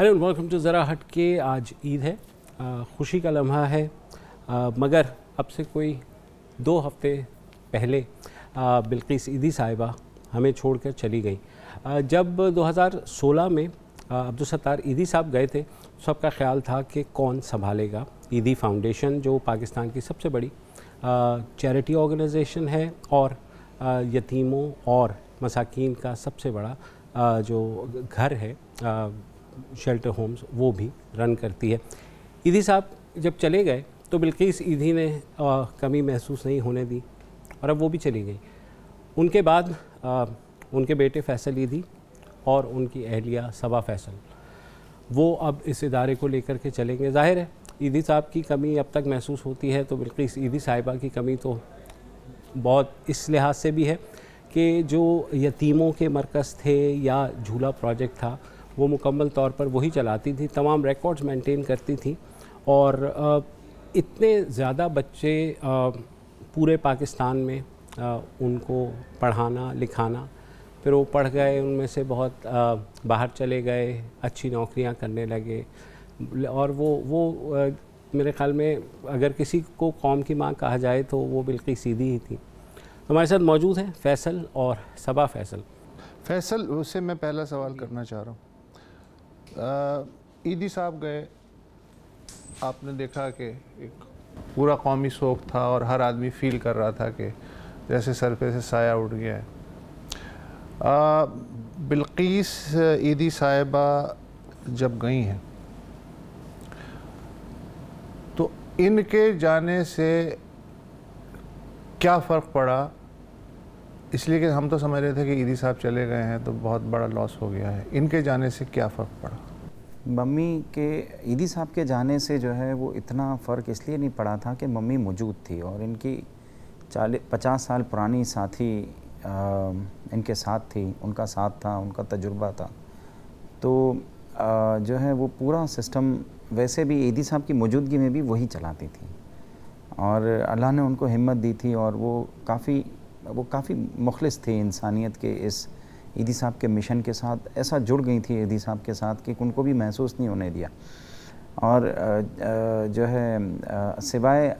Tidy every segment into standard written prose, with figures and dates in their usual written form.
Hello and welcome to ज़रा हट के। आज ईद है, खुशी का लम्हा है, मगर अब से कोई 2 हफ्ते पहले बिल्किस ईदी साहिबा हमें छोड़कर चली गई। जब 2016 में अब्दुल सत्तार ईदी साहब गए थे, सबका ख्याल था कि कौन संभालेगा ईदी फाउंडेशन, जो पाकिस्तान की सबसे बड़ी चैरिटी ऑर्गेनाइजेशन है और यतीमों और मसाकीन का सबसे बड़ा जो घर है, शेल्टर होम्स, वो भी रन करती है। ईदी साहब जब चले गए तो बिल्किस ईदी ने कमी महसूस नहीं होने दी और अब वो भी चली गई। उनके बाद उनके बेटे फैसल ईदी और उनकी अहलिया सबा फैसल, वो अब इस इदारे को लेकर के चलेंगे। ज़ाहिर है ईदी साहब की कमी अब तक महसूस होती है, तो बिल्किस ईदी साहिबा की कमी तो बहुत इस लिहाज से भी है कि जो यतीमों के मरकज़ थे या झूला प्रोजेक्ट था, वो मुकम्मल तौर पर वही चलाती थी, तमाम रिकॉर्ड्स मेंटेन करती थी और इतने ज़्यादा बच्चे पूरे पाकिस्तान में उनको पढ़ाना लिखाना, फिर वो पढ़ गए, उनमें से बहुत बाहर चले गए, अच्छी नौकरियां करने लगे और वो मेरे ख़्याल में अगर किसी को कौम की माँ कहा जाए तो वो बिल्किस ईदी ही थी। हमारे साथ मौजूद हैं फैसल और सबा फैसल। फैसल, उससे मैं पहला सवाल करना चाह रहा हूँ। ईदी साहब गए, आपने देखा कि एक पूरा कौमी शोक था और हर आदमी फील कर रहा था कि जैसे सर पे से साया उड़ गया है। बिल्किस ईदी साहिबा जब गई हैं तो इनके जाने से क्या फ़र्क पड़ा? इसलिए कि हम तो समझ रहे थे कि ईदी साहब चले गए हैं तो बहुत बड़ा लॉस हो गया है, इनके जाने से क्या फ़र्क पड़ा? मम्मी के ईदी साहब के जाने से जो है वो इतना फ़र्क इसलिए नहीं पड़ा था कि मम्मी मौजूद थी और इनकी 50 साल पुरानी साथी इनके साथ थी, उनका साथ था, उनका तजुर्बा था। तो जो है वो पूरा सिस्टम वैसे भी ईदी साहब की मौजूदगी में भी वही चलाती थी और अल्लाह ने उनको हिम्मत दी थी और वो काफ़ी मुखलिस थे इंसानियत के इस ईदी साहब के मिशन के साथ। ऐसा जुड़ गई थी ईदी साहब के साथ कि उनको भी महसूस नहीं होने दिया। और जो है सिवाय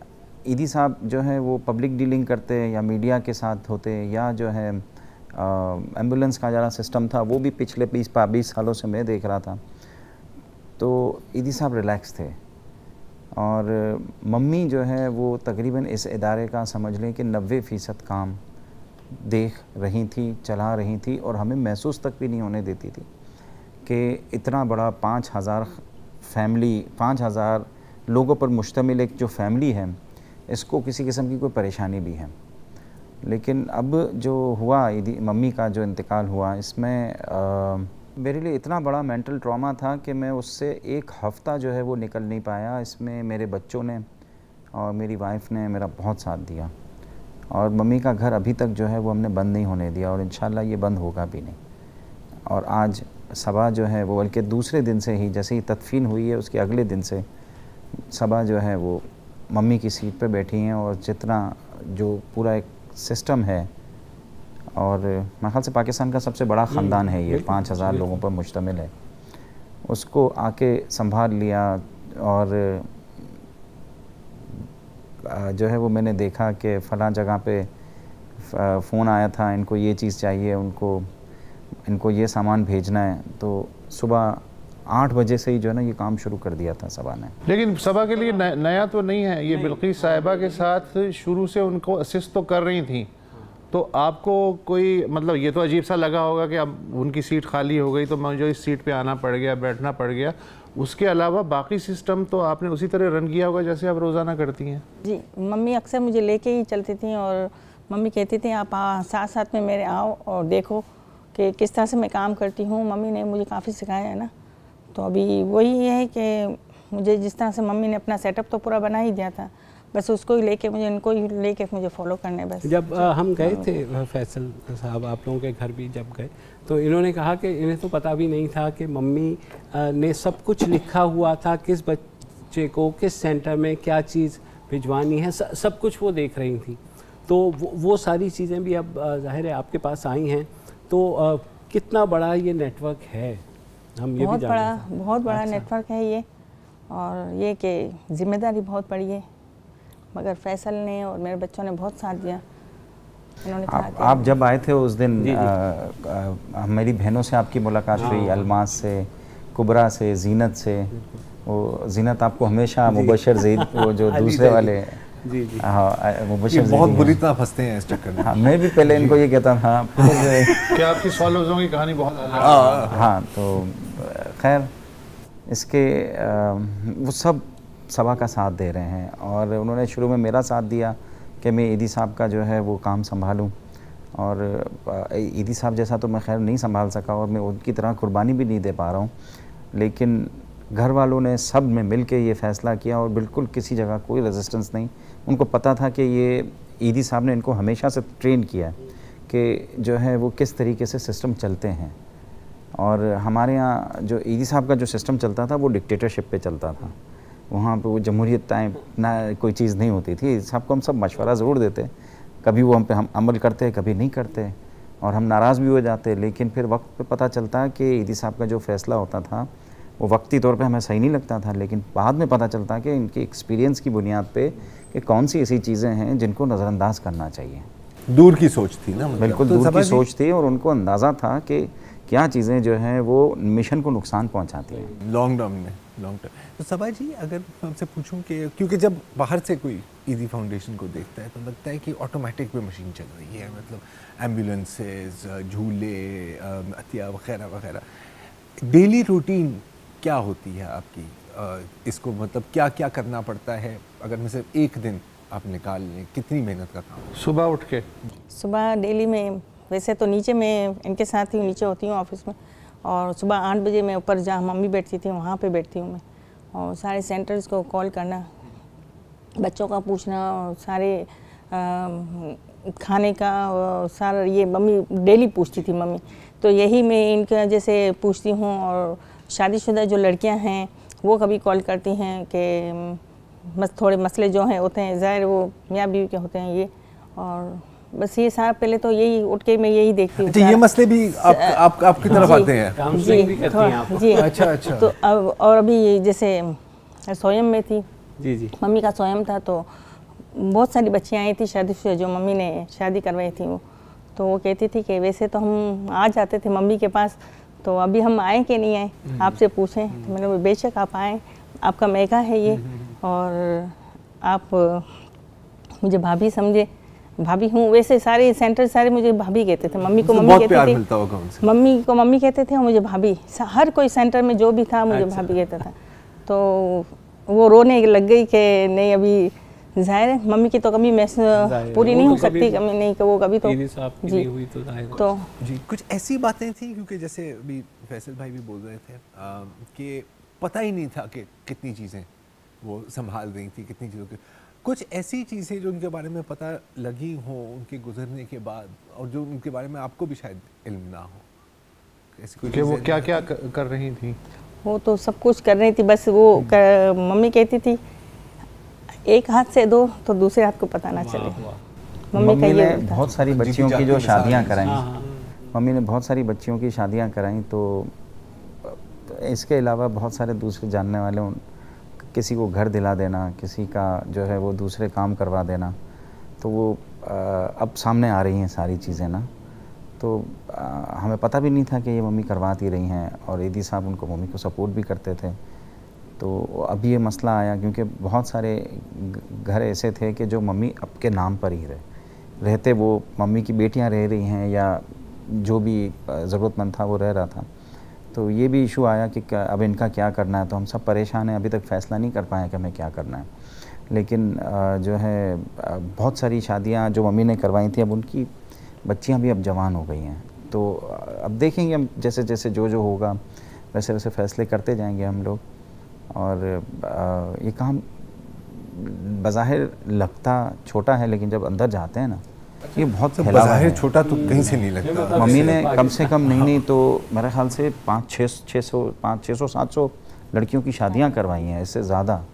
ईदी साहब जो है वो पब्लिक डीलिंग करते या मीडिया के साथ होते या जो है एम्बुलेंस का ज़रा सिस्टम था, वो भी पिछले 20 सालों से मैं देख रहा था। तो ईदी साहब रिलैक्स थे और मम्मी जो है वो तकरीबन इस इदारे का समझ लें कि 90% काम देख रही थी, चला रही थी और हमें महसूस तक भी नहीं होने देती थी कि इतना बड़ा 5,000 लोगों पर मुश्तमिल एक जो फैमिली है, इसको किसी किस्म की कोई परेशानी भी है। लेकिन अब जो हुआ मम्मी का जो इंतकाल हुआ, इसमें मेरे लिए इतना बड़ा मेंटल ट्रॉमा था कि मैं उससे 1 हफ़्ता जो है वो निकल नहीं पाया। इसमें मेरे बच्चों ने और मेरी वाइफ ने मेरा बहुत साथ दिया और मम्मी का घर अभी तक जो है वो हमने बंद नहीं होने दिया और इंशाल्लाह ये बंद होगा भी नहीं। और आज सबा जो है वो बल्कि दूसरे दिन से ही, जैसे ही तदफीन हुई है उसके अगले दिन से सबा जो है वो मम्मी की सीट पे बैठी हैं और जितना जो पूरा एक सिस्टम है और मेरे ख़्याल से पाकिस्तान का सबसे बड़ा ख़ानदान है ये, 5,000 लोगों पर मुश्तमिल है, उसको आके संभाल लिया। और जो है वो मैंने देखा कि फ़लाँ जगह पे फ़ोन आया था, इनको ये चीज़ चाहिए, इनको ये सामान भेजना है, तो सुबह 8 बजे से ही जो है ना ये काम शुरू कर दिया था सबा ने। लेकिन सबा के लिए नया तो नहीं है ये, बिल्किस साहिबा के साथ शुरू से उनको असिस्ट तो कर रही थी। तो आपको कोई मतलब ये तो अजीब सा लगा होगा कि अब उनकी सीट खाली हो गई तो मुझे इस सीट पे आना पड़ गया, बैठना पड़ गया। उसके अलावा बाकी सिस्टम तो आपने उसी तरह रन किया होगा जैसे आप रोज़ाना करती हैं? जी, मम्मी अक्सर मुझे लेके ही चलती थी और मम्मी कहती थी आप साथ साथ में मेरे आओ और देखो कि किस तरह से मैं काम करती हूँ। मम्मी ने मुझे काफ़ी सिखाया है ना, तो अभी वही है कि मुझे जिस तरह से मम्मी ने अपना सेटअप तो पूरा बना ही दिया था, बस उसको ही लेके मुझे, इनको ही लेके मुझे फॉलो करने बस। जब हम गए थे फैसल साहब आप लोगों के घर भी जब गए, तो इन्होंने कहा कि इन्हें तो पता भी नहीं था कि मम्मी ने सब कुछ लिखा हुआ था, किस बच्चे को किस सेंटर में क्या चीज़ भिजवानी है, सब कुछ वो देख रही थी। तो वो सारी चीज़ें भी अब ज़ाहिर है आपके पास आई हैं। तो कितना बड़ा ये नेटवर्क है हम ये भी बहुत जान बड़ा रहे थे। बहुत बड़ा अच्छा। नेटवर्क है ये, और ये कि जिम्मेदारी बहुत बड़ी है, मगर फैसल ने और मेरे बच्चों ने बहुत साथ दिया। उन्होंने कहा कि आप जब आए थे उस दिन जी, जी। मेरी बहनों से आपकी मुलाकात हुई, अलमास से, कुबरा से, जीनत से। वो जीनत आपको हमेशा मुबशर ज़ैद, वो जो अली दूसरे ज़ैदी। वाले, जी जी। हाँ मुबशर ये बहुत ज़ैदी बुरी हैं। तरह फंसते हैं इस चक्कर में। हाँ, मैं भी पहले इनको ये कहता था, फिर क्या आपकी फॉलोअर्सों की कहानी बहुत अलग है। हाँ तो खैर इसके वो सब सभा का साथ दे रहे हैं, और उन्होंने शुरू में मेरा साथ दिया कि मैं ईदी साहब का जो है वो काम संभालूं, और ईदी साहब जैसा तो मैं खैर नहीं संभाल सका, और मैं उनकी तरह कुर्बानी भी नहीं दे पा रहा हूँ, लेकिन घर वालों ने सब में मिल के ये फ़ैसला किया, और बिल्कुल किसी जगह कोई रेजिस्टेंस नहीं। उनको पता था कि ये ईदी साहब ने इनको हमेशा से ट्रेन किया है कि जो है वो किस तरीके से सिस्टम चलते हैं, और हमारे यहाँ जो ईदी साहब का जो सिस्टम चलता था वो डिक्टेटरशिप पे चलता था। वहाँ पे वो जमहूरियत टाइम ना कोई चीज़ नहीं होती थी। ईदी साहब को हम सब मशवरा ज़रूर देते, कभी वो हम अमल करते, कभी नहीं करते, और हम नाराज़ भी हो जाते, लेकिन फिर वक्त पे पता चलता कि ईदी साहब का जो फ़ैसला होता था वो वक्ती तौर पे हमें सही नहीं लगता था, लेकिन बाद में पता चलता कि इनकी एक्सपीरियंस की बुनियाद पे कि कौन सी ऐसी चीज़ें हैं जिनको नज़रअंदाज करना चाहिए। दूर की सोच थी ना, मतलब। बिल्कुल तो दूर की सभा जी, सोच थी, और उनको अंदाज़ा था कि क्या चीज़ें जो हैं वो मिशन को नुकसान पहुंचाती हैं। Long term. तो सभा जी, अगर मैं आपसे पूछूं कि क्योंकि जब बाहर से कोई ईदी फाउंडेशन को देखता है तो लगता है कि ऑटोमेटिक पे मशीन चल रही है, मतलब एम्बुलेंसेज, झूले, अतिया वगैरह वगैरह। डेली रूटीन क्या होती है आपकी? इसको मतलब क्या क्या करना पड़ता है? अगर मैं सिर्फ एक दिन आप निकाल लें, कितनी मेहनत का काम है? सुबह उठ के सुबह डेली में, वैसे तो नीचे मैं इनके साथ ही नीचे होती हूँ ऑफिस में, और सुबह 8 बजे मैं ऊपर जहाँ मम्मी बैठती थी वहाँ पे बैठती हूँ मैं, और सारे सेंटर्स को कॉल करना, बच्चों का पूछना, और सारे खाने का, और सारा ये मम्मी डेली पूछती थी मम्मी, तो यही मैं इनके जैसे पूछती हूँ। और शादीशुदा जो लड़कियाँ हैं वो कभी कॉल करती हैं कि बस थोड़े मसले जो हैं होते हैं, ज़ाहिर वो मियाँ बीवी के होते हैं ये, और बस ये सारा पहले तो यही उठ के मैं यही देखती हूँ। अच्छा, ये मसले भी आपकी तरफ आते हैं? काउंसलिंग भी करती हैं आप? जी। अच्छा अच्छा। तो अब और अभी जैसे सोयम में थी, जी जी। मम्मी का सोयम था, तो बहुत सारी बच्चियाँ आई थी शादीशुदा जो मम्मी ने शादी करवाई थी वो, तो वो कहती थी कि वैसे तो हम आ जाते थे मम्मी के पास, तो अभी हम आए कि नहीं आए, आपसे पूछें। तो मैंने बोला बेशक आप आएँ, आपका मेगा है ये, और आप मुझे भाभी समझे, भाभी हूँ। वैसे सारे सेंटर सारे मुझे भाभी कहते थे, मम्मी को मम्मी बहुत प्यार कहते मिलता होगा उनसे। थे, मम्मी को मम्मी कहते थे और मुझे भाभी, हर कोई सेंटर में जो भी था मुझे भाभी कहता था। तो वो रोने लग गई कि नहीं, अभी जाहिर है मम्मी की तो कमी पूरी नहीं हो सकती, कमी नहीं, वो कभी तो ईदी साहब की नहीं हुई तो जाहिर है। तो जी, कुछ ऐसी बातें थी, क्योंकि जैसे अभी फैसल भाई भी बोल रहे थे कि पता ही नहीं था कि कितनी चीज़ें वो संभाल रही थी, कितनी चीज़ों के, कुछ ऐसी चीज़ें जो उनके बारे में पता लगी हों उनके गुजरने के बाद, और जो उनके बारे में आपको भी शायद इल्म ना हो, ऐसी कोई कि वो चीज़ें क्या क्या कर रही थी? वो तो सब कुछ कर रही थी, बस वो मम्मी कहती थी एक हाथ से दो तो दूसरे हाथ को पता ना चले। मम्मी का मम्मी ने ये था। बहुत सारी बच्चियों की जो जाती शादियां मिसाल कराई, हाँ, हाँ। मम्मी ने बहुत सारी बच्चियों की शादियां कराई, तो इसके अलावा बहुत सारे दूसरे जानने वाले किसी को घर दिला देना, किसी का जो है वो दूसरे काम करवा देना, तो वो अब सामने आ रही हैं सारी चीज़ें ना। तो हमें पता भी नहीं था कि ये मम्मी करवाती रही हैं, और ईदी साहब उनको मम्मी को सपोर्ट भी करते थे। तो अभी ये मसला आया क्योंकि बहुत सारे घर ऐसे थे कि जो मम्मी अब के नाम पर ही रहते, वो मम्मी की बेटियां रह रही हैं या जो भी ज़रूरतमंद था वो रह रहा था। तो ये भी इशू आया कि अब इनका क्या करना है, तो हम सब परेशान हैं, अभी तक फ़ैसला नहीं कर पाए कि हमें क्या करना है। लेकिन जो है बहुत सारी शादियां जो मम्मी ने करवाई थी, अब उनकी बच्चियां भी अब जवान हो गई हैं, तो अब देखेंगे हम जैसे जैसे जो जो होगा वैसे वैसे फ़ैसले करते जाएंगे हम लोग। और ये काम बज़ाहिर लगता छोटा है, लेकिन जब अंदर जाते हैं ना, ये बहुत फैला हुआ है। छोटा तो कहीं से नहीं लगता। मम्मी ने कम से कम नहीं तो मेरे ख्याल से 500-600-700 लड़कियों की शादियां करवाई हैं, इससे ज़्यादा।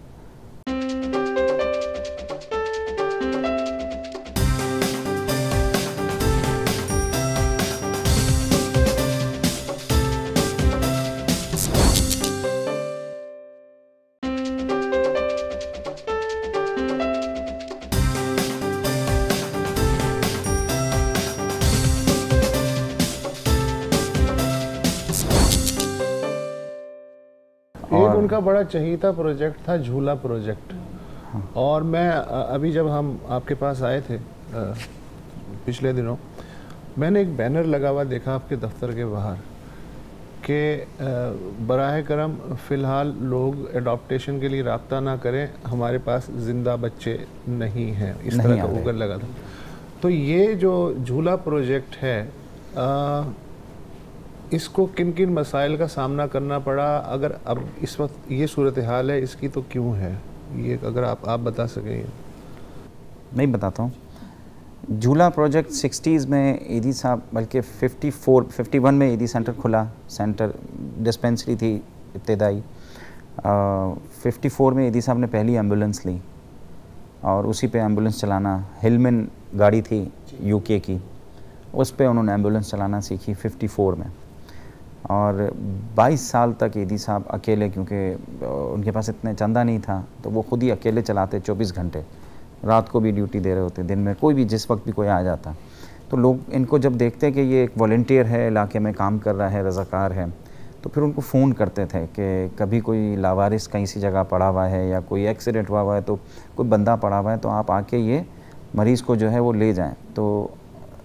उनका बड़ा चहीता प्रोजेक्ट था झूला प्रोजेक्ट। और मैं अभी जब हम आपके पास आए थे पिछले दिनों, मैंने एक बैनर लगा हुआ देखा आपके दफ्तर के बाहर कि बराह करम फ़िलहाल लोग एडॉप्टेशन के लिए रब्ता ना करें, हमारे पास ज़िंदा बच्चे नहीं हैं, इस तरह का ऊपर लगा था। तो ये जो झूला प्रोजेक्ट है इसको किन किन मसाइल का सामना करना पड़ा, अगर अब इस वक्त ये सूरत हाल है इसकी तो क्यों है ये, अगर आप बता सकें। मैं बताता हूँ। झूला प्रोजेक्ट 60s में ईदी साहब, बल्कि 51 में ईदी सेंटर खुला, सेंटर डिस्पेंसरी थी इब्तदाई। 54 में ईदी साहब ने पहली एम्बुलेंस ली और उसी पे एम्बुलेंस चलाना, हिलमन गाड़ी थी यूके की, उस पे उन्होंने एम्बुलेंस चलाना सीखी 54 में। और 22 साल तक ईदी साहब अकेले, क्योंकि उनके पास इतने चंदा नहीं था तो वो खुद ही अकेले चलाते 24 घंटे, रात को भी ड्यूटी दे रहे होते, दिन में कोई भी जिस वक्त भी कोई आ जाता। तो लोग इनको जब देखते कि ये एक वॉलंटियर है, इलाके में काम कर रहा है, रज़ाकार है, तो फिर उनको फ़ोन करते थे कि कभी कोई लावारिस कहीं सी जगह पड़ा हुआ है या कोई एक्सीडेंट हुआ है, तो कोई बंदा पड़ा हुआ है, तो आप आके ये मरीज़ को जो है वो ले जाएं। तो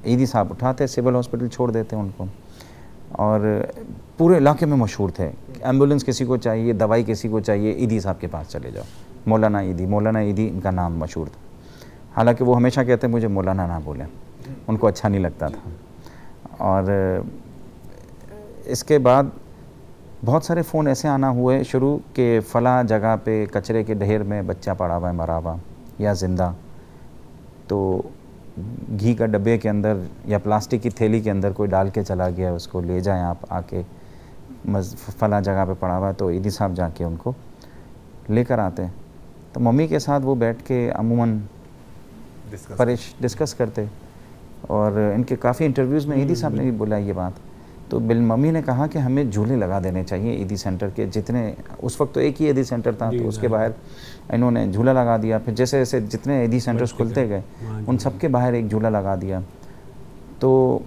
ईदी साहब उठाते, सिविल हॉस्पिटल छोड़ देते उनको। और पूरे इलाके में मशहूर थे, एम्बुलेंस किसी को चाहिए, दवाई किसी को चाहिए, ईदी साहब के पास चले जाओ। मौलाना ईदी इनका नाम मशहूर था। हालांकि वो हमेशा कहते मुझे मौलाना ना बोलें, उनको अच्छा नहीं लगता था। और इसके बाद बहुत सारे फ़ोन ऐसे आना हुए शुरू के फ़ला जगह पे कचरे के ढेर में बच्चा पड़ा हुआ है, मरा हुआ या ज़िंदा, तो घी का डब्बे के अंदर या प्लास्टिक की थैली के अंदर कोई डाल के चला गया, उसको ले जाएं आप आके, फ़ला जगह पे पड़ा हुआ है। तो ईदी साहब जाके उनको लेकर आते। तो मम्मी के साथ वो बैठ के अमूमन डिस्कस करते। और इनके काफ़ी इंटरव्यूज़ में ईदी साहब ने भी बोला ये बात। तो मम्मी ने कहा कि हमें झूले लगा देने चाहिए ईदी सेंटर के, जितने उस वक्त तो एक ही ईदी सेंटर था, तो उसके बाहर इन्होंने झूला लगा दिया। फिर जैसे जैसे जितने ईदी सेंटर्स खुलते गए उन सब के बाहर एक झूला लगा दिया। तो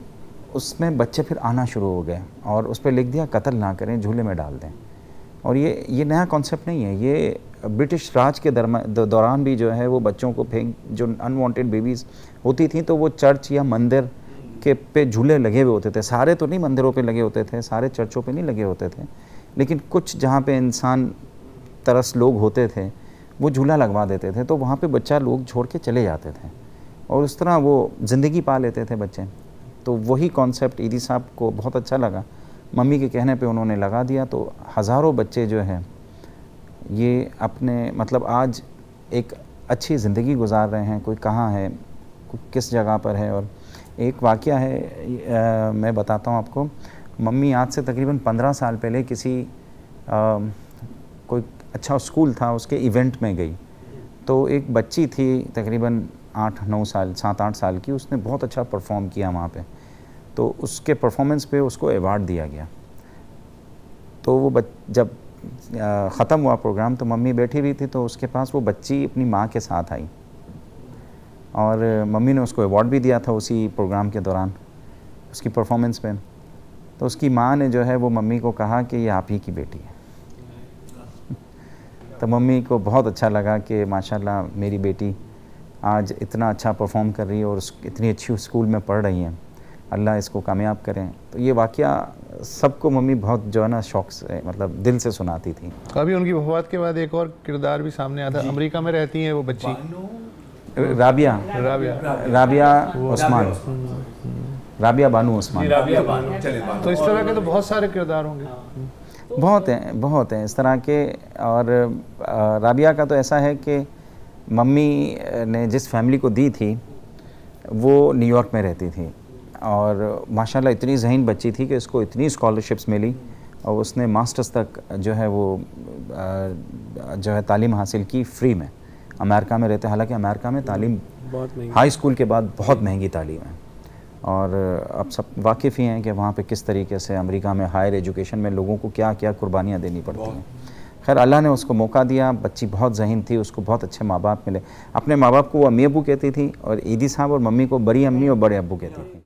उसमें बच्चे फिर आना शुरू हो गए और उस पर लिख दिया कत्ल ना करें, झूले में डाल दें। और ये नया कॉन्सेप्ट नहीं है, ये ब्रिटिश राज के दौरान भी जो है वो बच्चों को जो अनवांटेड बेबीज़ होती थी तो वो चर्च या मंदिर के पे झूले लगे हुए होते थे। सारे तो नहीं मंदिरों पे लगे होते थे, सारे चर्चों पे नहीं लगे होते थे, लेकिन कुछ जहाँ पे इंसान तरस लोग होते थे वो झूला लगवा देते थे, तो वहाँ पे बच्चा लोग छोड़ के चले जाते थे और उस तरह वो ज़िंदगी पा लेते थे बच्चे। तो वही कॉन्सेप्ट ईदी साहब को बहुत अच्छा लगा, मम्मी के कहने पे उन्होंने लगा दिया। तो हज़ारों बच्चे जो हैं ये अपने मतलब आज एक अच्छी ज़िंदगी गुजार रहे हैं, कोई कहाँ है, कोई किस जगह पर है। और एक वाक़या है मैं बताता हूँ आपको। मम्मी आज से तकरीबन 15 साल पहले किसी कोई अच्छा स्कूल था उसके इवेंट में गई, तो एक बच्ची थी तकरीबन 7-8 साल की, उसने बहुत अच्छा परफॉर्म किया वहाँ पे। तो उसके परफॉर्मेंस पे उसको अवार्ड दिया गया। तो वो जब ख़त्म हुआ प्रोग्राम तो मम्मी बैठी हुई थी, तो उसके पास वो बच्ची अपनी माँ के साथ आई और मम्मी ने उसको अवार्ड भी दिया था उसी प्रोग्राम के दौरान उसकी परफॉर्मेंस पे। तो उसकी माँ ने जो है वो मम्मी को कहा कि ये आप ही की बेटी है। तो मम्मी को बहुत अच्छा लगा कि माशाल्लाह मेरी बेटी आज इतना अच्छा परफॉर्म कर रही है और इतनी अच्छी स्कूल में पढ़ रही हैं, अल्लाह इसको कामयाब करें। तो ये वाक़या सबको मम्मी बहुत जो है ना शौक़ से मतलब दिल से सुनाती थी। अभी उनकी वफ़ात के बाद एक और किरदार भी सामने आता है, अमेरिका में रहती हैं वो बच्ची, राबिया उस्मान, राबिया बानू उस्मान। तो इस तरह के तो बहुत सारे किरदार होंगे। बहुत हैं इस तरह के। और राबिया का तो ऐसा है कि मम्मी ने जिस फैमिली को दी थी वो न्यूयॉर्क में रहती थी और माशाल्लाह इतनी ज़हीन बच्ची थी कि उसको इतनी स्कॉलरशिप्स मिली और उसने मास्टर्स तक जो है वो जो है तालीम हासिल की फ्री में। अमेरिका में रहते, हालांकि अमेरिका में तालीम हाई स्कूल के बाद बहुत महंगी तालीम है और अब सब वाकिफ़ ही हैं कि वहाँ पे किस तरीके से अमेरिका में हायर एजुकेशन में लोगों को क्या क्या कुर्बानियाँ देनी पड़ती हैं। खैर अल्लाह ने उसको मौका दिया, बच्ची बहुत ज़हीन थी, उसको बहुत अच्छे माँ बाप मिले। अपने माँ बाप को वो अम्मी अब्बू कहती थी और ईदी साहब और मम्मी को बड़ी अम्मी और बड़े अब्बू कहती थी।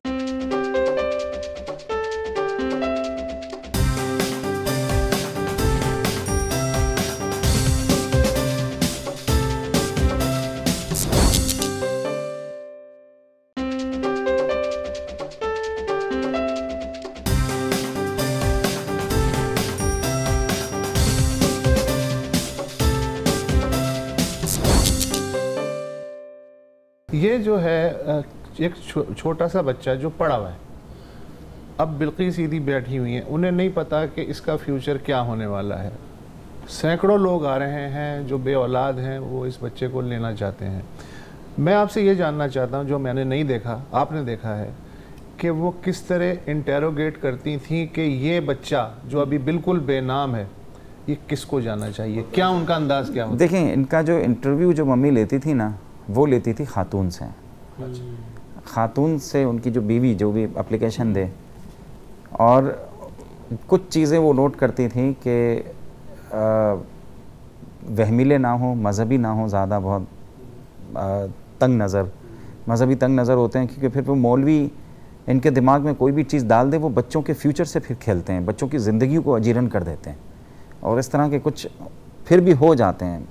ये जो है एक छोटा सा बच्चा जो पड़ा हुआ है, अब बिल्किस ईदी बैठी हुई हैं, उन्हें नहीं पता कि इसका फ्यूचर क्या होने वाला है। सैकड़ों लोग आ रहे हैं जो बे औलाद हैं, वो इस बच्चे को लेना चाहते हैं। मैं आपसे ये जानना चाहता हूँ, जो मैंने नहीं देखा, आपने देखा है, कि वो किस तरह इंटेरोगेट करती थी कि ये बच्चा जो अभी बिल्कुल बेनाम है, ये किसको जाना चाहिए, क्या उनका अंदाज़ क्या होता? देखें, इनका जो इंटरव्यू जो मम्मी लेती थी ना, वो लेती थी खातून से। खातून से उनकी जो बीवी जो भी एप्लीकेशन दे, और कुछ चीज़ें वो नोट करती थी कि वहमीले ना हो, मज़हबी ना हो, ज़्यादा बहुत तंग नज़र, मज़हबी तंग नज़र होते हैं, क्योंकि फिर वो मौलवी इनके दिमाग में कोई भी चीज़ डाल दे, वो बच्चों के फ्यूचर से फिर खेलते हैं, बच्चों की ज़िंदगी को अजीरन कर देते हैं, और इस तरह के कुछ फिर भी हो जाते हैं।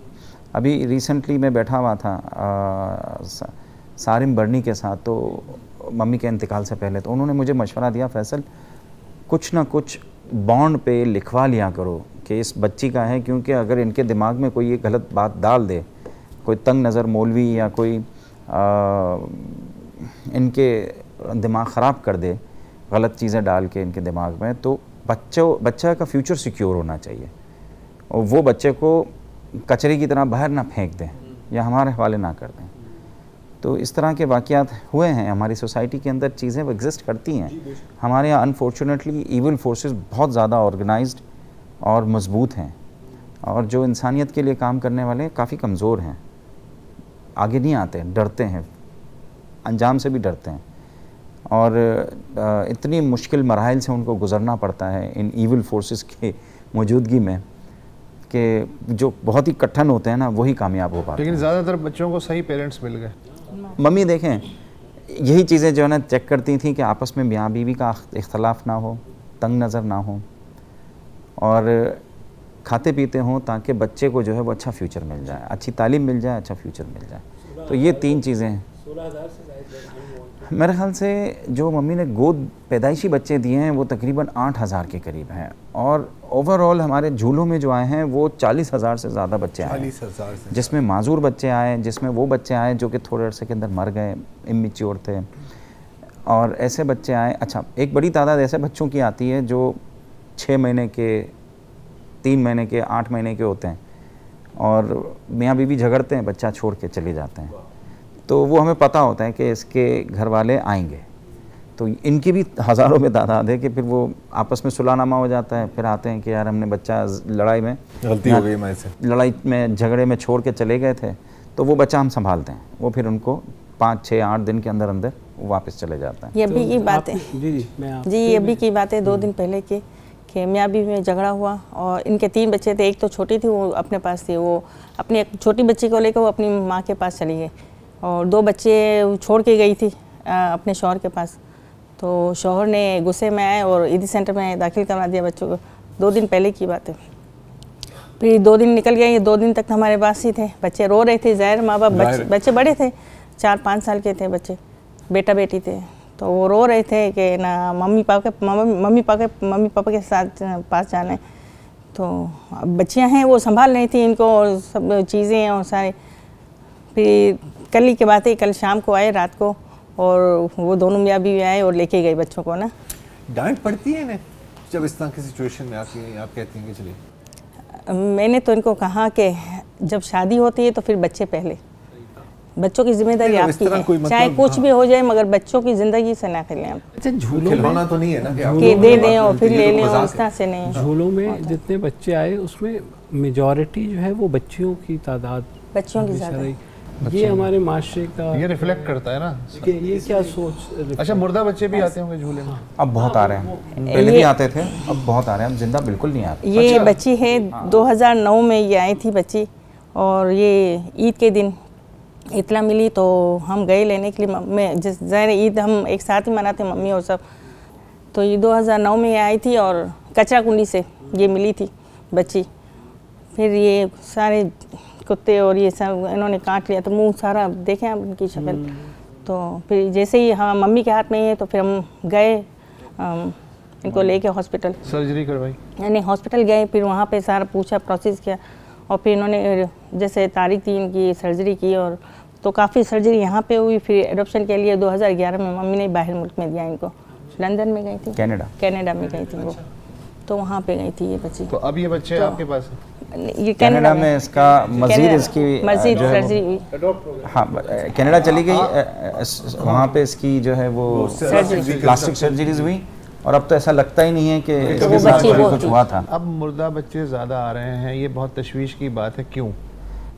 अभी रिसेंटली मैं बैठा हुआ था सारिम बर्नी के साथ, तो मम्मी के इंतकाल से पहले, तो उन्होंने मुझे मशवरा दिया, फैसल कुछ ना कुछ बॉन्ड पे लिखवा लिया करो कि इस बच्ची का है, क्योंकि अगर इनके दिमाग में कोई ये गलत बात डाल दे, कोई तंग नज़र मौलवी या कोई इनके दिमाग ख़राब कर दे गलत चीज़ें डाल के इनके दिमाग में, तो बच्चा का फ्यूचर सिक्योर होना चाहिए, और वो बच्चे को कचरे की तरह बाहर ना फेंक दें या हमारे हवाले ना कर दें। तो इस तरह के वाक़यात हुए हैं हमारी सोसाइटी के अंदर, चीज़ें एग्जिस्ट करती हैं। हमारे यहाँ अनफॉर्चुनेटली इविल फोर्सेस बहुत ज़्यादा ऑर्गेनाइज्ड और मजबूत हैं, और जो इंसानियत के लिए काम करने वाले काफ़ी कमज़ोर हैं, आगे नहीं आते, डरते हैं, अंजाम से भी डरते हैं, और इतनी मुश्किल मराहिल से उनको गुज़रना पड़ता है इन इविल फोर्सेस की मौजूदगी में, कि जो बहुत ही कठिन होते हैं ना, वही कामयाब हो पाते हैं। लेकिन ज़्यादातर बच्चों को सही पेरेंट्स मिल गए। मम्मी देखें, यही चीज़ें जो है ना चेक करती थी कि आपस में मियाँ बीवी का इख्तलाफ ना हो, तंग नज़र ना हो, और खाते पीते हों, ताकि बच्चे को जो है वो अच्छा फ्यूचर मिल जाए, अच्छी तालीम मिल जाए, अच्छा फ्यूचर मिल जाए। तो ये 3 चीज़ें हैं। मेरे ख्याल से जो मम्मी ने गोद पैदाइशी बच्चे दिए हैं वो तकरीबन 8,000 के करीब हैं, और ओवरऑल हमारे झूलों में जो आए हैं वो 40,000 से ज़्यादा बच्चे आए हैं, जिसमें माजूर बच्चे आए, जिसमें वो बच्चे आए जो कि थोड़े अरसे के अंदर मर गए, इमेच्योर थे, और ऐसे बच्चे आए। अच्छा, एक बड़ी तादाद ऐसे बच्चों की आती है जो 6 महीने के, 3 महीने के, 8 महीने के होते हैं, और मियाँ बीवी झगड़ते हैं, बच्चा छोड़ के चले जाते हैं, तो वो हमें पता होता है कि इसके घर वाले आएंगे, तो इनकी भी हज़ारों में तादाद है कि फिर वो आपस में सुलहनामा हो जाता है, फिर आते हैं कि यार हमने बच्चा लड़ाई में गलती हो गई हमारे से, लड़ाई में झगड़े में छोड़ के चले गए थे, तो वो बच्चा हम संभालते हैं, वो फिर उनको 5, 6, 8 दिन के अंदर अंदर वो वापस चले जाता है। ये अभी की बात है जी, ये अभी की बात है 2 दिन पहले की, कि मियाँ बीवी में झगड़ा हुआ, और इनके 3 बच्चे थे, एक तो छोटी थी, वो अपने पास थी, वो अपनी एक छोटी बच्ची को लेकर वो अपनी माँ के पास चली गई, और 2 बच्चे छोड़ के गई थी अपने शौहर के पास। तो शौहर ने गुस्से में आए और ईदी सेंटर में दाखिल करवा दिया बच्चों को। 2 दिन पहले की बात है। फिर 2 दिन निकल गए, 2 दिन तक हमारे पास ही थे, बच्चे रो रहे थे, ज़ाहिर माँ बाप, बच्चे बड़े थे, 4-5 साल के थे बच्चे, बेटा बेटी थे, तो वो रो रहे थे कि ना मम्मी पापा के साथ पास जाना है। तो अब बच्चियाँ हैं, वो संभाल रही थी इनको, और सब चीज़ें और सारे। फिर कल ही की बात है, कल शाम को आए, रात को, और वो दोनों मियाँ बीवी आए और लेके गए बच्चों को ना। डांट पड़ती है इन्हें जब इस तरह की सिचुएशन में आती है, आप कहती हैं कि चलिए? मैंने तो इनको कहा कि जब शादी होती है तो फिर बच्चे पहले, बच्चों की जिम्मेदारी आपकी है, चाहे कुछ भी हो जाए, मगर बच्चों की ज़िंदगी से ना खेलें आप। अच्छा, झूलों खिलौना तो नहीं है ना कि दे दें और फिर ले लें, और इस तरह से नहीं। झूलों में जितने बच्चे आए उसमें मेजॉरिटी जो है वो बच्चियों की तादाद, बच्चों की ज़्यादा। ये हमारे माशरे का ये रिफ्लेक्ट करता है ना कि ये क्या सोच। अच्छा, मुर्दा बच्चे भी आते होंगे झूले में? अब बहुत आ रहे हैं, पहले भी आते थे, अब बहुत आ रहे हैं, अब जिंदा बिल्कुल नहीं आते। ये बच्ची है 2009 में ये आई थी बच्ची, और ये ईद के दिन इतला मिली तो हम गए लेने के लिए। मैं जिस ज़ाहिर ईद हम एक साथ ही मनाते मम्मी और सब, तो ये 2009 में ये आई थी और कचरा कुंडी से ये मिली थी बच्ची। फिर ये सारे कुत्ते और ये सब इन्होंने काट लिया, तो मुंह सारा देखें आप उनकी शक्ल। तो फिर जैसे ही हम मम्मी के हाथ में है, तो फिर हम गए इनको लेके हॉस्पिटल, सर्जरी करवाई, यानी हॉस्पिटल गए, फिर वहाँ पे सारा पूछा, प्रोसेस किया, और फिर इन्होंने जैसे तारीख दी इनकी सर्जरी की, और तो काफ़ी सर्जरी यहाँ पे हुई, फिर एडॉप्शन के लिए 2011 में मम्मी ने बाहर मुल्क में दिया इनको, लंदन में गई थी, कनाडा में गई थी वो, तो वहाँ पे गई थी ये बच्ची। तो अब ये बच्चे आपके पास है? ये कनाडा में इसका मजीद इसकी मजीद जो है सर्जरी हुई। हाँ कनाडा चली गई, वहाँ पे इसकी जो है वो प्लास्टिक सर्जरीज हुई और अब तो ऐसा लगता ही नहीं है कि इसके साथ कुछ हुआ था। अब मुर्दा बच्चे ज़्यादा आ रहे हैं, ये बहुत तशवीश की बात है, क्यों?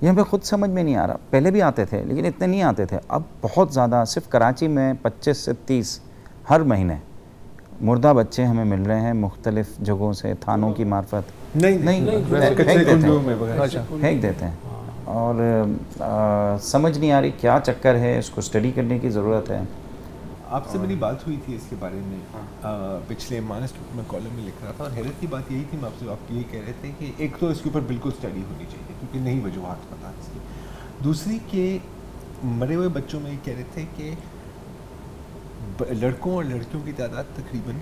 ये हमें खुद समझ में नहीं आ रहा। पहले भी आते थे लेकिन इतने नहीं आते थे, अब बहुत ज़्यादा। सिर्फ कराची में 25 से 30 हर महीने मुर्दा बच्चे हमें मिल रहे हैं मुख्तलिफ जगहों से, थानों की मार्फत। नहीं फेंक देते हैं और समझ नहीं आ रही क्या चक्कर है, इसको स्टडी करने की ज़रूरत है। आपसे मेरी बात हुई थी इसके बारे में पिछले मानस में कॉलम में लिख रहा था, और हैरत की बात यही थी, मैं आपसे आप ये कह रहे थे कि एक तो इसके ऊपर बिल्कुल स्टडी होनी चाहिए क्योंकि नई वजूहत पता इसकी। दूसरी के मरे हुए बच्चों में ये कह रहे थे कि लड़कों और लड़कियों की तादाद तकरीबन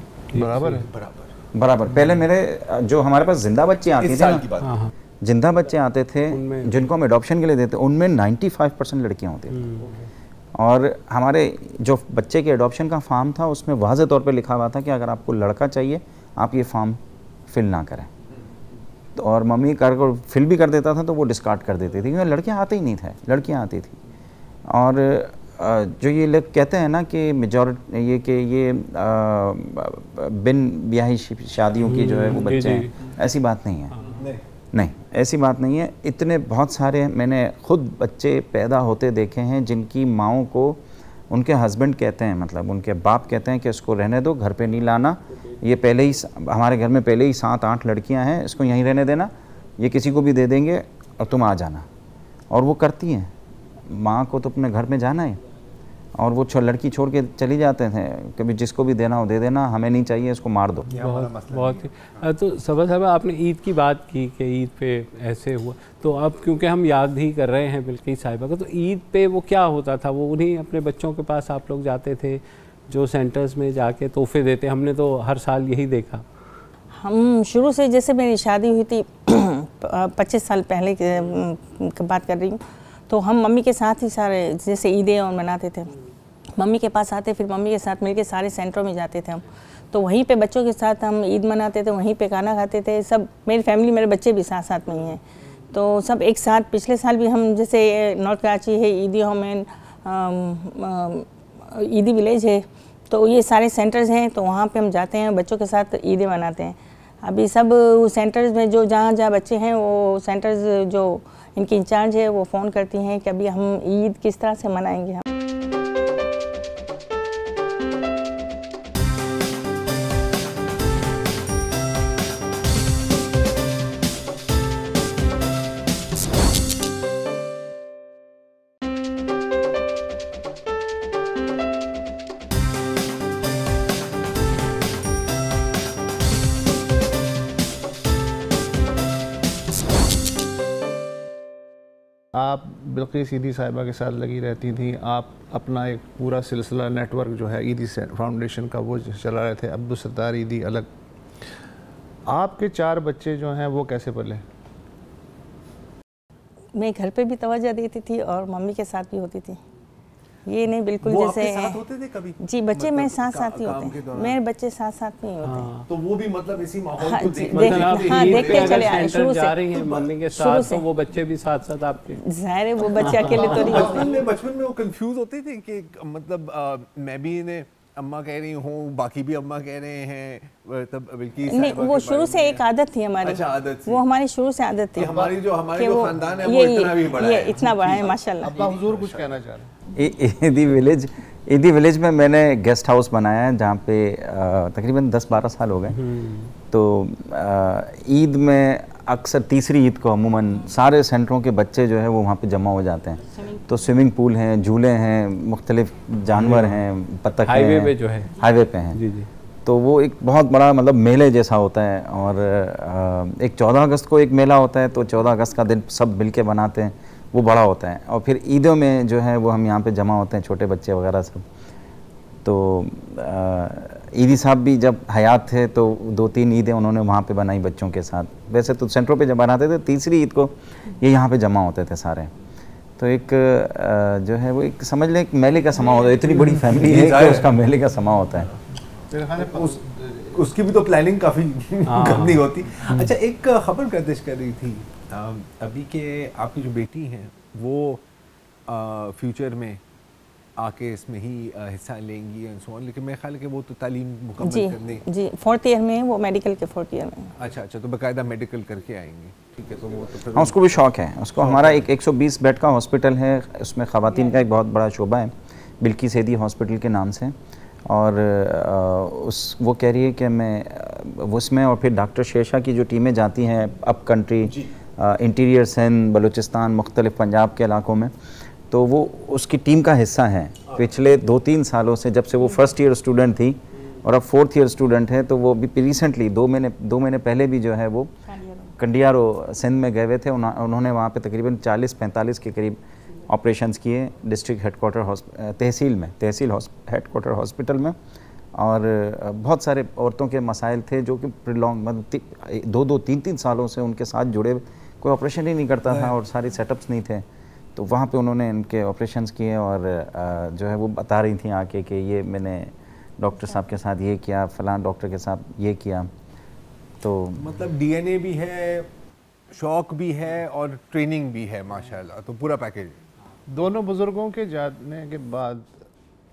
बराबर। पहले मेरे जो हमारे पास जिंदा बच्चे आते थे ना, जिंदा बच्चे आते थे जिनको हम एडॉप्शन के लिए देते, उनमें 95% लड़कियां होती थी। और हमारे जो बच्चे के एडॉप्शन का फॉर्म था उसमें वाज़े तौर पे लिखा हुआ था कि अगर आपको लड़का चाहिए आप ये फॉर्म फिल ना करें। तो और मम्मी कर फिल भी कर देता था तो वो डिस्कार्ड कर देती थी क्योंकि लड़कियां आते ही नहीं थे, लड़कियां आती थी। और जो ये लोग कहते हैं ना कि मेजॉरिटी ये कि ये बिन ब्याही शादियों की जो है वो बच्चे हैं, ऐसी बात नहीं है। नहीं ऐसी बात नहीं है। इतने बहुत सारे मैंने खुद बच्चे पैदा होते देखे हैं जिनकी माओं को उनके हस्बैंड कहते हैं, मतलब उनके बाप कहते हैं कि इसको रहने दो, घर पे नहीं लाना, ये पहले ही हमारे घर में पहले ही 7-8 लड़कियां हैं, इसको यहीं रहने देना, ये किसी को भी दे देंगे और तुम आ जाना। और वो करती हैं, माँ को तो अपने घर में जाना है और वो लड़की छोड़ के चली जाते थे, कभी जिसको भी देना हो दे देना, हमें नहीं चाहिए, इसको मार दो। बहुत ही। तो सबा साहब आपने ईद की बात की कि ईद पे ऐसे हुआ, तो अब क्योंकि हम याद ही कर रहे हैं बिल्किस साहिबा को, तो ईद पे वो क्या होता था? वो उन्हीं अपने बच्चों के पास आप लोग जाते थे जो सेंटर्स में जाके तोहफे देते? हमने तो हर साल यही देखा। हम शुरू से, जैसे मेरी शादी हुई थी 25 साल पहले की बात कर रही हूँ, तो हम मम्मी के साथ ही सारे जैसे ईदें और मनाते थे, मम्मी के पास आते, फिर मम्मी के साथ मिलके सारे सेंटरों में जाते थे हम, तो वहीं पे बच्चों के साथ हम ईद मनाते थे, वहीं पे खाना खाते थे सब। मेरी फैमिली, मेरे बच्चे भी साथ साथ में ही हैं, तो सब एक साथ। पिछले साल भी हम, जैसे नॉर्थ कराची है ईदी होम एंड ईदी विलेज है, तो ये सारे सेंटर्स हैं, तो वहाँ पे हम जाते हैं, बच्चों के साथ ईदें मनाते हैं। अभी सब सेंटर्स में जो जहाँ बच्चे हैं, वो सेंटर्स जो इनकी इंचार्ज है वो फ़ोन करती हैं कि अभी हम ईद किस तरह से मनाएंगे। हम आप बिल्किस ईदी साहिबा के साथ लगी रहती थी, आप अपना एक पूरा सिलसिला नेटवर्क जो है ईदी फाउंडेशन का वो चला रहे थे, अब्दुल सत्तार ईदी अलग। आपके 4 बच्चे जो हैं वो कैसे पले? मैं घर पे भी तवज्जो देती थी और मम्मी के साथ भी होती थी, ये नहीं बिल्कुल वो जैसे आपके साथ होते थे कभी? जी, बच्चे मेरे साथ साथ ही होते हैं, मेरे बच्चे साथ साथ में ही होते हैं। तो वो भी मतलब इसी माहौल हाँ, को जी, देख के चले आए शुरू जा रही हैं मम्मी के साथ, तो वो बच्चे भी साथ साथ आपके? ज़ाहिर है वो बच्चे अकेले तो नहीं होते। बचपन में वो कंफ्यूज होते थे कि मतलब मैं भी इन्हें अम्मा कह रही हूँ, बाकी भी अम्मा कह रहे हैं, तब बिल्किस नहीं, वो शुरू से एक आदत थी हमारी। अच्छा, आदत थी। वो हमारी शुरू से आदत थी। हमारी जो खानदान है वो इतना भी बड़ा है। इतना बड़ा है माशाल्लाह। अब्बा हुजूर कुछ कहना चाह रहे हैं? ईदी विलेज में मैंने गेस्ट हाउस बनाया है जहाँ पे तकरीबन 10-12 साल हो गए। तो ईद में अक्सर तीसरी ईद को अमूमन सारे सेंटरों के बच्चे जो है वो वहाँ पे जमा हो जाते हैं। तो स्विमिंग पूल हैं, झूले हैं, मुख्तलिफ जानवर हैं, बत्तख हाईवे पे जो है, हाईवे पे हैं। जी जी। तो वो एक बहुत बड़ा मतलब मेले जैसा होता है। और एक 14 अगस्त को एक मेला होता है, तो 14 अगस्त का दिन सब मिल के बनाते हैं, वो बड़ा होता है। और फिर ईदों में जो है वो हम यहाँ पे जमा होते हैं, छोटे बच्चे वगैरह सब। तो ईदी साहब भी जब हयात थे तो 2-3 ईदें उन्होंने वहाँ पे बनाई बच्चों के साथ। वैसे तो सेंटरों पे जब बनाते थे, तीसरी ईद को ये यहाँ पे जमा होते थे सारे। तो एक जो है वो एक समझ लें एक मेले का समा होता है, इतनी बड़ी फैमिली है कि उसका मेले का समा होता है। उसकी भी तो प्लानिंग काफ़ी करनी होती। अच्छा, एक खबर गर्दिश कर रही थी अभी के आपकी जो बेटी हैं वो फ्यूचर में आके इसमें ही हिस्सा लेंगी एंड सो ऑन, लेकिन मेरे ख्याल है कि वो तो तालीम मुकम्मल करने जी 4th ईयर में, वो मेडिकल के 4th ईयर में। अच्छा, तो बाकायदा मेडिकल करके आएंगे, ठीक है। तो वो तो फिर हाँ, उसको भी शौक है। उसको हमारा एक 120 बेड का हॉस्पिटल है, उसमें ख़वातीन का एक बहुत बड़ा शोबा है, बिल्की सैदी हॉस्पिटल के नाम से। और वो कह रही है कि मैं उसमें, और फिर डॉक्टर शेरशाह की जो टीमें जाती हैं up country, interior Sindh, Balochistan, मुख्तलिफ पंजाब के इलाकों में, तो वो उसकी टीम का हिस्सा है। पिछले 2-3 सालों से, जब से वो फर्स्ट ईयर स्टूडेंट थी और अब 4th ईयर स्टूडेंट है, तो वो भी रिसेंटली 2 महीने पहले भी जो है वो कंडियारो सिंध में गए हुए थे। उन्होंने वहाँ पे तकरीबन 40-45 के करीब ऑपरेशंस किए डिस्ट्रिक्ट हेडक्वार्टर तहसील हेडक्वार्टर हॉस्पिटल में। और बहुत सारे औरतों के मसाइल थे जो कि प्रिलॉन्ग मतलब 2-3 सालों से उनके साथ जुड़े, कोई ऑपरेशन ही नहीं करता था और सारे सेटअप्स नहीं थे। तो वहाँ पे उन्होंने इनके ऑपरेशंस किए और जो है वो बता रही थी आके कि ये मैंने डॉक्टर साहब के साथ ये किया, फ़लाँ डॉक्टर के साथ ये किया। तो मतलब डीएनए भी है, शौक भी है और ट्रेनिंग भी है माशाल्लाह, तो पूरा पैकेज। दोनों बुजुर्गों के जाने के बाद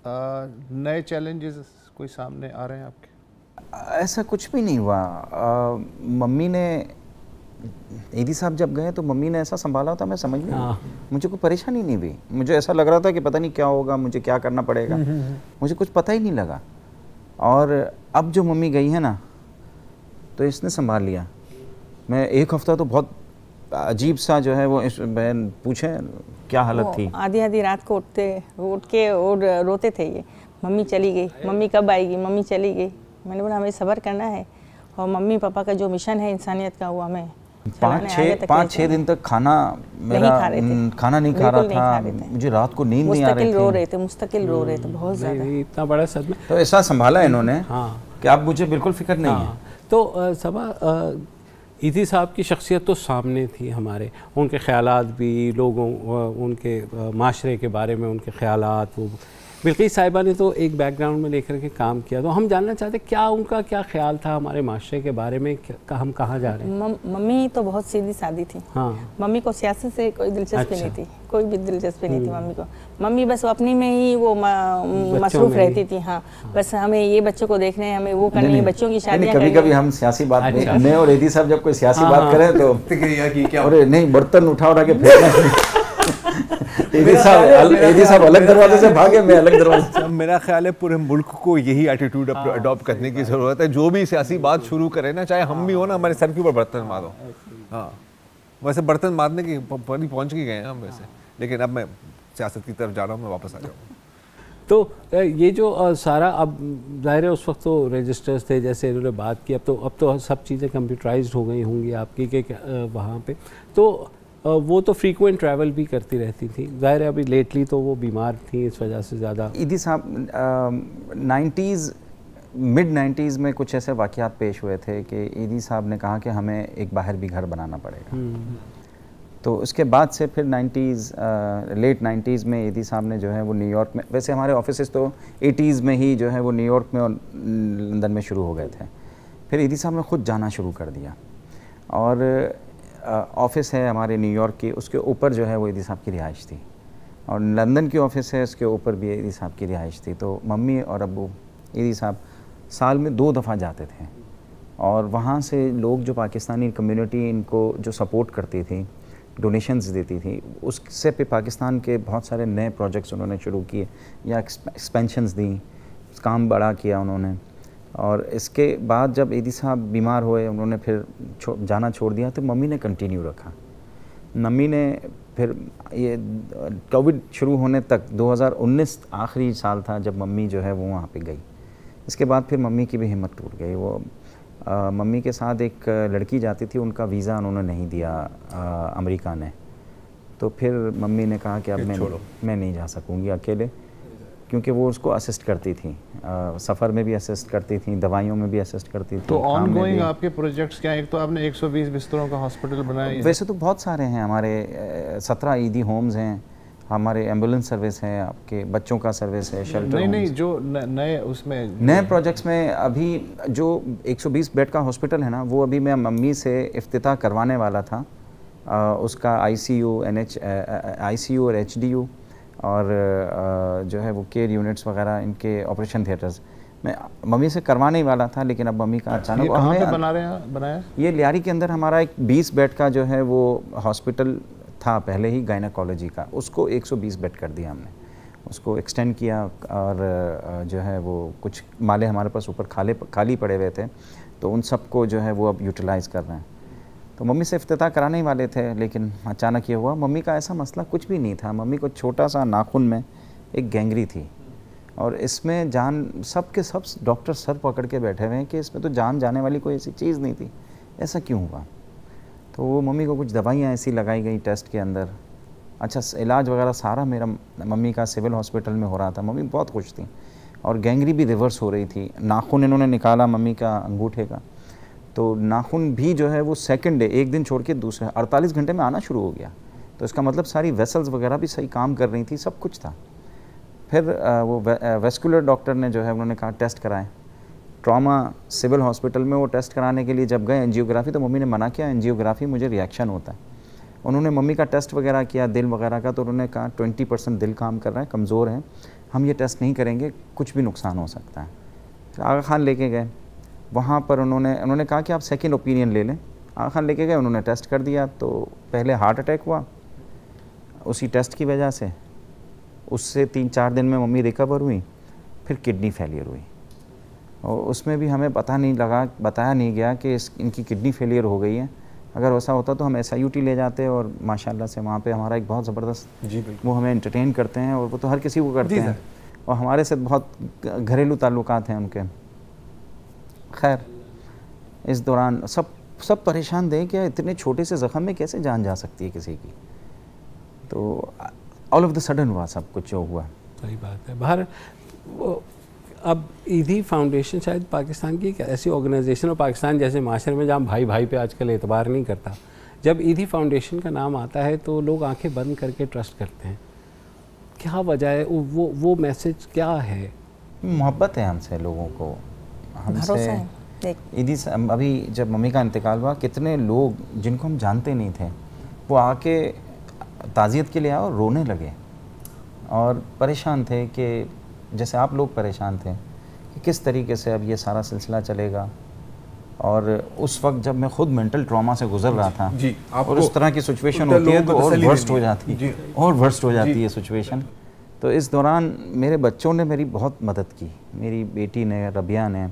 नए चैलेंजेस कोई सामने आ रहे हैं आपके? ऐसा कुछ भी नहीं हुआ। मम्मी ने, ईदी साहब जब गए तो मम्मी ने ऐसा संभाला था, मैं समझ नहीं, मुझे कोई परेशानी नहीं हुई। मुझे ऐसा लग रहा था कि पता नहीं क्या होगा, मुझे क्या करना पड़ेगा, मुझे कुछ पता ही नहीं लगा। और अब जो मम्मी गई है ना, तो इसने संभाल लिया। मैं 1 हफ्ता तो बहुत अजीब सा जो है वो बहन पूछे क्या हालत थी। आधी रात को उठ के और रोते थे ये, मम्मी चली गई, मम्मी कब आएगी, मम्मी चली गई। मैंने बोला हमें सब्र करना है और मम्मी पापा का जो मिशन है इंसानियत का, वो हमें 5-6 दिन तक खाना नहीं खा रहा था। मुझे रात को नींद नहीं आ रही थी, मुस्तकिल रो रहे थे बहुत ज़्यादा। इतना बड़ा सदमा। तो ऐसा संभाला इन्होंने कि अब मुझे बिल्कुल फिक्र नहीं है। तो सबा ईदी साहब की शख्सियत तो सामने थी हमारे, उनके ख़यालात भी, लोगों उनके माशरे के बारे में उनके ख़यालात, वो बिल्किस साहिबा ने तो एक बैकग्राउंड में लेकर के काम किया। तो हम जानना चाहते क्या उनका क्या ख्याल था हमारे माशरे के बारे में, हम कहाँ जा रहे हैं। मम्मी तो बहुत सीधी सादी थी। हाँ, मम्मी को सियासत से कोई दिलचस्पी नहीं थी, कोई भी दिलचस्पी नहीं थी मम्मी को। मम्मी बस अपनी में ही वो मसरूफ रहती थी। हाँ, बस हमें ये बच्चों को देखने, हमें वो करने, ये बच्चों की शादी। कभी हम सियासी बात में, मैं और ईदी साहब जब कोई सियासी बात करें तो अरे नहीं, बर्तन उठा के फेंकना। ईदी साहब अलग दरवाजे से भागे, मैं अलग दरवाजे से। मेरा ख्याल है पूरे मुल्क को यही एटीट्यूड अडॉप्ट करने की ज़रूरत है। जो भी सियासी बात शुरू करे ना, चाहे हम भी हो ना, हमारे सर के ऊपर बर्तन मारो। हाँ, वैसे बर्तन मारने की पहुँच के गए हैं हम वैसे, लेकिन अब मैं सियासत की तरफ जा रहा हूँ, मैं वापस आ जाऊँगा। तो ये जो सारा, अब ज़ाहिर है उस वक्त तो रजिस्टर्स थे जैसे इन्होंने बात की, अब तो सब चीज़ें कंप्यूटराइज्ड हो गई होंगी आपकी के वहाँ पे। तो वो तो फ्रीक्वेंट ट्रैवल भी करती रहती थी, ज़ाहिर है अभी लेटली तो वो बीमार थी, इस वजह से ज़्यादा। ईदी साहब मिड 90s में कुछ ऐसे वाक़यात पेश हुए थे कि ईदी साहब ने कहा कि हमें एक बाहर भी घर बनाना पड़ेगा। तो उसके बाद से फिर लेट 90s में ईदी साहब ने जो है वो न्यूयॉर्क में, वैसे हमारे ऑफिसेस तो 80s में ही जो है वो न्यूयॉर्क में और लंदन में शुरू हो गए थे। फिर ईदी साहब ने ख़ुद जाना शुरू कर दिया और ऑफ़िस है हमारे न्यूयॉर्क की, उसके ऊपर जो है वो ईदी साहब की रिहाइश थी, और लंदन की ऑफ़िस है उसके ऊपर भी ईदी साहब की रिहाइश थी। तो मम्मी और अब्बू ईदी साहब साल में 2 दफ़ा जाते थे और वहाँ से लोग, जो पाकिस्तानी कम्युनिटी इनको जो सपोर्ट करती थी, डोनेशंस देती थी, उससे पे पाकिस्तान के बहुत सारे नए प्रोजेक्ट्स उन्होंने शुरू किए या एक्सपेंशंस दी, काम बड़ा किया उन्होंने। और इसके बाद जब ईदी साहब बीमार हुए, उन्होंने फिर जाना छोड़ दिया, तो मम्मी ने कंटिन्यू रखा। मम्मी ने फिर ये कोविड शुरू होने तक 2019 आखिरी साल था जब मम्मी जो है वो वहाँ पे गई। इसके बाद फिर मम्मी की भी हिम्मत टूट गई। वो मम्मी के साथ एक लड़की जाती थी, उनका वीज़ा उन्होंने नहीं दिया अमेरिका ने। तो फिर मम्मी ने कहा कि अब मैं नहीं जा सकूँगी अकेले, क्योंकि वो उसको असिस्ट करती थी, सफ़र में भी असिस्ट करती थी, दवाइयों में भी असिस्ट करती थी। तो ऑनगोइंग आपके प्रोजेक्ट्स क्या? एक तो आपने 120 बिस्तरों का हॉस्पिटल बनाया है। वैसे तो बहुत सारे हैं हमारे, 17 ईदी होम्स हैं, हमारे एम्बुलेंस सर्विस हैं, आपके बच्चों का सर्विस है, शेल्टर नहीं जो नए उसमें नए प्रोजेक्ट्स में अभी जो 120 बेड का हॉस्पिटल है ना, वो अभी मैं मम्मी से इफ्तिताह करवाने वाला था। उसका ICU और HDU और जो है वो केयर यूनिट्स वगैरह, इनके ऑपरेशन थिएटर्स मैं मम्मी से करवाने ही वाला था, लेकिन अब मम्मी का अचानक कहाँ पे बना रहे हैं, बनाया ये लियारी के अंदर हमारा एक 20 बेड का जो है वो हॉस्पिटल था पहले ही गायनाकोलॉजी का, उसको 120 बेड कर दिया हमने, उसको एक्सटेंड किया और जो है वो कुछ माले हमारे पास ऊपर खाली पड़े हुए थे, तो उन सबको जो है वो अब यूटिलाइज़ कर रहे हैं। तो मम्मी से इफ्तिताह कराने ही वाले थे, लेकिन अचानक ये हुआ। मम्मी का ऐसा मसला कुछ भी नहीं था, मम्मी को छोटा सा नाखून में एक गैंग्री थी और इसमें जान सब के सब डॉक्टर सर पकड़ के बैठे हुए हैं कि इसमें तो जान जाने वाली कोई ऐसी चीज़ नहीं थी, ऐसा क्यों हुआ। तो वो मम्मी को कुछ दवाइयाँ ऐसी लगाई गई टेस्ट के अंदर। अच्छा, इलाज वगैरह सारा मेरा मम्मी का सिविल हॉस्पिटल में हो रहा था, मम्मी बहुत खुश थी और गैंग्री भी रिवर्स हो रही थी। नाखून इन्होंने निकाला मम्मी का अंगूठे का, तो नाखून भी जो है वो सेकंड डे, एक दिन छोड़ के दूसरे 48 घंटे में आना शुरू हो गया। तो इसका मतलब सारी वेसल्स वगैरह भी सही काम कर रही थी, सब कुछ था। फिर वो वेस्कुलर डॉक्टर ने जो है उन्होंने कहा टेस्ट कराएं। ट्रॉमा सिविल हॉस्पिटल में वो टेस्ट कराने के लिए जब गए एंजियोग्राफी, तो मम्मी ने मना किया, एंजियोग्राफी मुझे रिएक्शन होता है। उन्होंने मम्मी का टेस्ट वगैरह किया दिल वगैरह का, तो उन्होंने कहा 20% दिल काम कर रहा है, कमज़ोर है, हम ये टेस्ट नहीं करेंगे, कुछ भी नुकसान हो सकता है। फिर आगा खान लेके गए, वहाँ पर उन्होंने कहा कि आप सेकेंड ओपिनियन ले लें। आगा खान लेके गए, उन्होंने टेस्ट कर दिया, तो पहले हार्ट अटैक हुआ उसी टेस्ट की वजह से, उससे 3-4 दिन में मम्मी रिकवर हुई। फिर किडनी फेलियर हुई और उसमें भी हमें बताया नहीं गया कि इनकी किडनी फेलियर हो गई है। अगर वैसा होता तो हम SIUT ले जाते और माशाल्लाह से वहाँ पे हमारा एक बहुत ज़बरदस्त वो हमें एंटरटेन करते हैं, और वो तो हर किसी को करते हैं, और हमारे से बहुत घरेलू ताल्लुकात हैं उनके। खैर, इस दौरान सब परेशान थे कि इतने छोटे से ज़ख़म में कैसे जान जा सकती है किसी की। तो ऑल ऑफ द सडन हुआ सब कुछ जो हुआ। सही बात है। बाहर अब ईदी फाउंडेशन शायद पाकिस्तान की एक ऐसी ऑर्गेनाइजेशन और पाकिस्तान जैसे माशरे में जहाँ भाई भाई पे आजकल एतबार नहीं करता, जब ईदी फाउंडेशन का नाम आता है तो लोग आंखें बंद करके ट्रस्ट करते हैं। क्या वजह है? वो मैसेज क्या है? मोहब्बत है हमसे, लोगों को हमसे। ईदी अभी जब मम्मी का इंतकाल हुआ, कितने लोग जिनको हम जानते नहीं थे वो आके ताज़ियत के लिए आए और रोने लगे और परेशान थे कि जैसे आप लोग परेशान थे कि किस तरीके से अब ये सारा सिलसिला चलेगा। और उस वक्त जब मैं खुद मेंटल ट्रॉमा से गुजर रहा था जी, और उस तरह की सिचुएशन होती है तो और वर्स्ट हो जाती है सिचुएशन। तो इस दौरान मेरे बच्चों ने मेरी बहुत मदद की, मेरी बेटी ने, रबिया ने,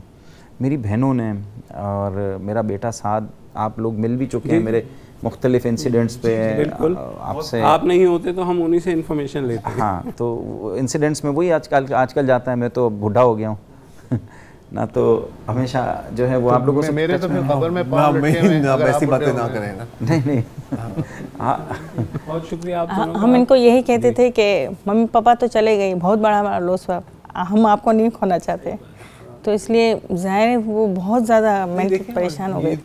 मेरी बहनों ने, और मेरा बेटा साद। आप लोग मिल भी चुके हैं मेरे मुख्तलिफ इंसिडेंट्स पे। बिल्कुल, आपसे आप नहीं होते तो हम उन्हीं से इन्फॉर्मेशन लेते हैं। हाँ, तो इंसिडेंट्स में वही आजकल जाता है। मैं तो बूढ़ा हो गया हूँ ना, तो हमेशा जो है वो आप लोगों से मेरे तो फिर खबर में पाँव लटके हैं, अगर ऐसी आप बातें ना करें ना। नहीं बहुत शुक्रिया आप दोनों का। हम इनको यही कहते थे कि मम्मी पापा तो चले गए, बहुत बड़ा हमारा लॉस हुआ, हम आपको नहीं खोना चाहते। तो इसलिए ज़ाहिर है वो बहुत ज़्यादा मेंटली परेशान हो गए।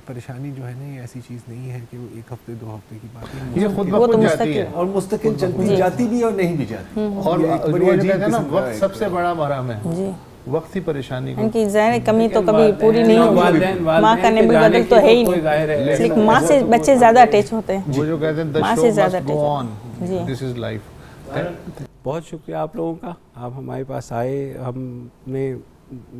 परेशानी जो है ना, ये ऐसी चीज़ नहीं है कि वो 1 हफ्ते 2 हफ्ते की बात है, ये खुद वो तो ब खुद जाती है और मुस्तकिल चलती जाती भी और नहीं भी जाती। और ये एक बड़ी वो जो अजीब कहते हैं ना, किस्म का वक्त सबसे बड़ा मरहम है। जी, वक्त ही परेशानी को। इनकी ज़ाहिर कमी तो कभी पूरी नहीं होगी। माँ का नेबल बदल तो है ही नहीं, लेकिन माँ से बच्चे ज़्यादा अटैच होते हैं। वो जो कहते हैं माँ से ज़्यादा अटैच ऑन, जी। This is life. बहुत शुक्रिया आप लोगों का, आप हमारे पास आए। हमने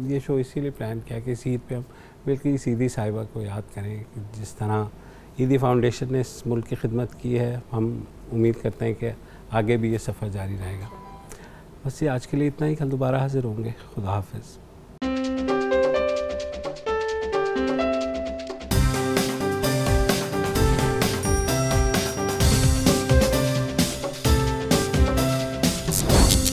ये शो इसीलिए प्लान किया कि इस ईद पे हम बिल्कुल ईदी साहिबा को याद करें कि जिस तरह ईदी फाउंडेशन ने इस मुल्क की खिदमत की है। हम उम्मीद करते हैं कि आगे भी ये सफ़र जारी रहेगा। बस ये आज के लिए इतना ही, कल दोबारा हाजिर होंगे। खुदा हाफिज़।